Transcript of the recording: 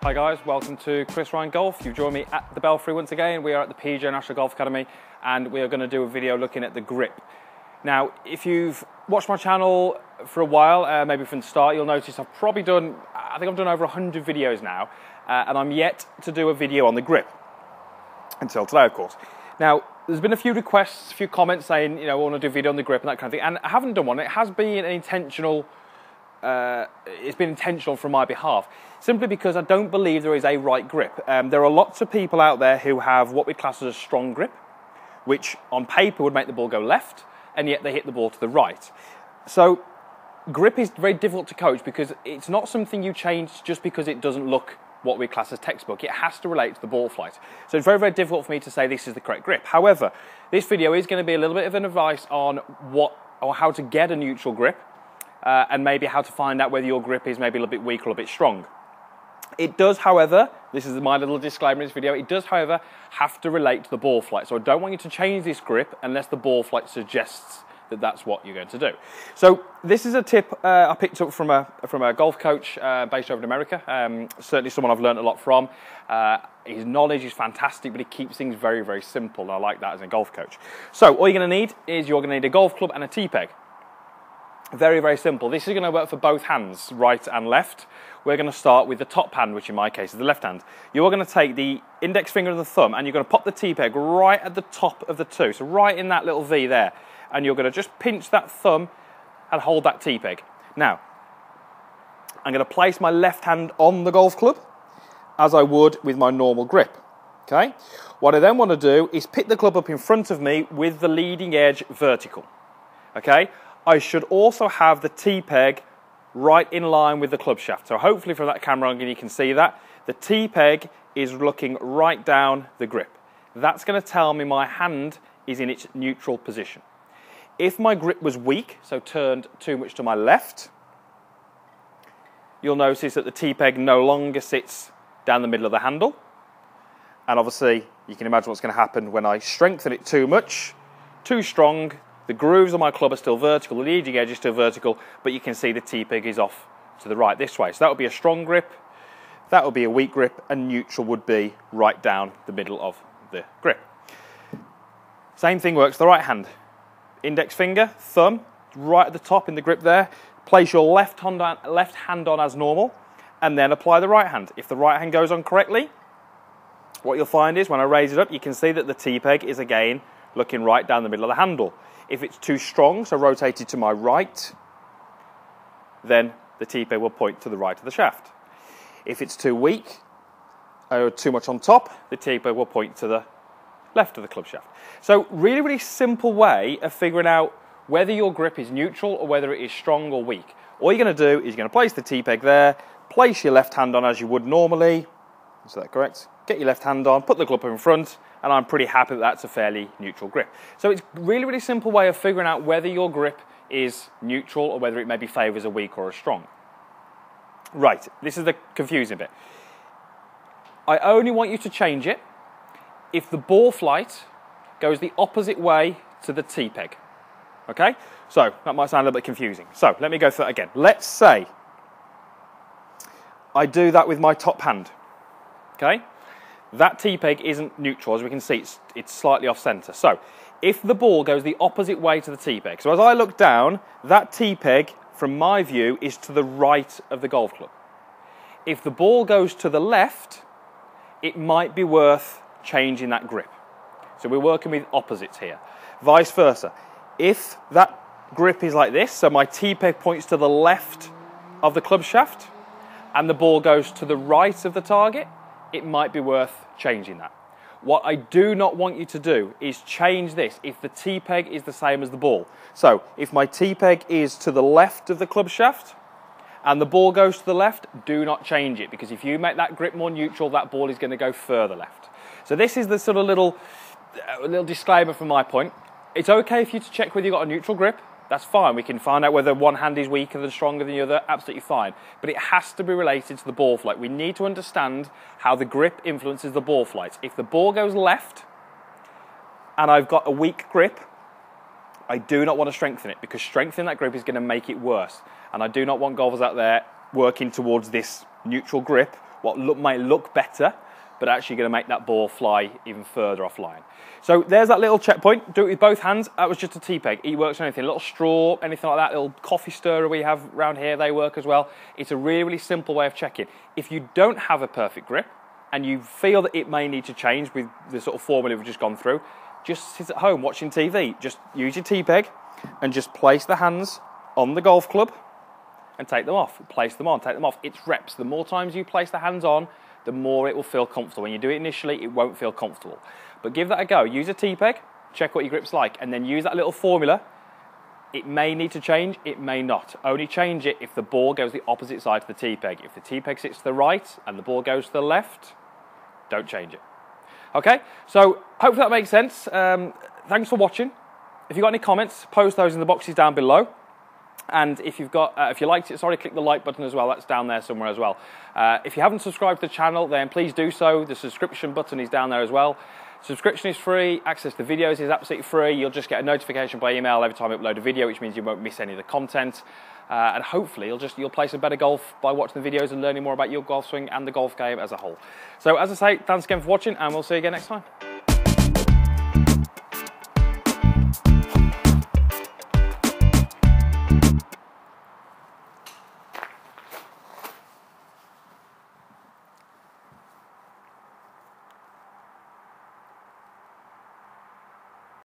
Hi guys, welcome to Chris Ryan Golf. You've joined me at the Belfry once again. We are at the PGA National Golf Academy and we are going to do a video looking at the grip. Now, if you've watched my channel for a while, maybe from the start, you'll notice I've probably done, I think I've done over 100 videos now, and I'm yet to do a video on the grip. Until today, of course. Now, there's been a few requests, a few comments saying, you know, I want to do a video on the grip and that kind of thing, and I haven't done one. It has been an intentional, it's been intentional from my behalf, simply because I don't believe there is a right grip. There are lots of people out there who have what we class as a strong grip, which on paper would make the ball go left, and yet they hit the ball to the right. So grip is very difficult to coach because it's not something you change just because it doesn't look what we class as textbook. It has to relate to the ball flight. So it's very, very difficult for me to say this is the correct grip. However, this video is going to be a little bit of an advice on what or how to get a neutral grip, and maybe how to find out whether your grip is maybe a little bit weak or a little bit strong. It does, however, this is my little disclaimer in this video, it does, however, have to relate to the ball flight. So I don't want you to change this grip unless the ball flight suggests that that's what you're going to do. So this is a tip I picked up from a golf coach based over in America. Certainly someone I've learned a lot from. His knowledge is fantastic, but he keeps things very, very simple. And I like that as a golf coach. So all you're going to need is you're going to need a golf club and a tee peg. Very, very simple. This is going to work for both hands, right and left. We're going to start with the top hand, which in my case is the left hand. You're going to take the index finger and the thumb, and you're going to pop the tee peg right at the top of the two, so right in that little V there. And you're going to just pinch that thumb and hold that tee peg. Now, I'm going to place my left hand on the golf club, as I would with my normal grip. Okay? What I then want to do is pick the club up in front of me with the leading edge vertical. Okay? I should also have the tee peg right in line with the club shaft. So hopefully from that camera angle you can see that. The tee peg is looking right down the grip. That's going to tell me my hand is in its neutral position. If my grip was weak, so turned too much to my left, you'll notice that the tee peg no longer sits down the middle of the handle. And obviously you can imagine what's going to happen when I strengthen it too much, too strong. The grooves on my club are still vertical, the leading edge is still vertical, but you can see the tee peg is off to the right this way. So that would be a strong grip, that would be a weak grip, and neutral would be right down the middle of the grip. Same thing works for the right hand. Index finger, thumb, right at the top in the grip there. Place your left hand on as normal, and then apply the right hand. If the right hand goes on correctly, what you'll find is when I raise it up, you can see that the tee peg is again looking right down the middle of the handle. If it's too strong, so rotated to my right, then the tee peg will point to the right of the shaft. If it's too weak or too much on top, the tee peg will point to the left of the club shaft. So really, really simple way of figuring out whether your grip is neutral or whether it is strong or weak. All you're going to do is you're going to place the tee peg there, place your left hand on as you would normally, is that correct? Get your left hand on, put the club in front, and I'm pretty happy that that's a fairly neutral grip. So it's a really, really simple way of figuring out whether your grip is neutral or whether it maybe favours a weak or a strong. Right, this is the confusing bit. I only want you to change it if the ball flight goes the opposite way to the tee peg. Okay? So that might sound a little bit confusing. So let me go through that again. Let's say I do that with my top hand. Okay? That tee peg isn't neutral, as we can see, it's slightly off centre. So, if the ball goes the opposite way to the tee peg, so as I look down, that tee peg, from my view, is to the right of the golf club. If the ball goes to the left, it might be worth changing that grip. So we're working with opposites here. Vice versa. If that grip is like this, so my tee peg points to the left of the club shaft, and the ball goes to the right of the target, it might be worth changing that. What I do not want you to do is change this if the tee peg is the same as the ball. So if my tee peg is to the left of the club shaft and the ball goes to the left, do not change it, because if you make that grip more neutral, that ball is going to go further left. So this is the sort of little disclaimer from my point. It's okay for you to check whether you've got a neutral grip. That's fine. We can find out whether one hand is weaker than stronger than the other. Absolutely fine. But it has to be related to the ball flight. We need to understand how the grip influences the ball flight. If the ball goes left and I've got a weak grip, I do not want to strengthen it, because strengthening that grip is going to make it worse. And I do not want golfers out there working towards this neutral grip what might look better, but actually going to make that ball fly even further offline. So there's that little checkpoint. Do it with both hands. That was just a tea peg. It works on anything. A little straw, anything like that. Little coffee stirrer we have around here, they work as well. It's a really, really simple way of checking. If you don't have a perfect grip and you feel that it may need to change with the sort of formula we've just gone through, just sit at home watching TV. Just use your tea peg and just place the hands on the golf club and take them off. Place them on, take them off. It's reps. The more times you place the hands on, the more it will feel comfortable. When you do it initially, it won't feel comfortable. But give that a go. Use a tea peg, check what your grip's like, and then use that little formula. It may need to change, it may not. Only change it if the ball goes the opposite side to the tea peg. If the tea peg sits to the right and the ball goes to the left, don't change it. Okay, so hopefully that makes sense. Thanks for watching. If you've got any comments, post those in the boxes down below. And if you've got, if you liked it, click the like button as well. That's down there somewhere as well. If you haven't subscribed to the channel, then please do so. The subscription button is down there as well. Subscription is free. Access to videos is absolutely free. You'll just get a notification by email every time I upload a video, which means you won't miss any of the content. And hopefully you'll play some better golf by watching the videos and learning more about your golf swing and the golf game as a whole. So as I say, thanks again for watching, and we'll see you again next time.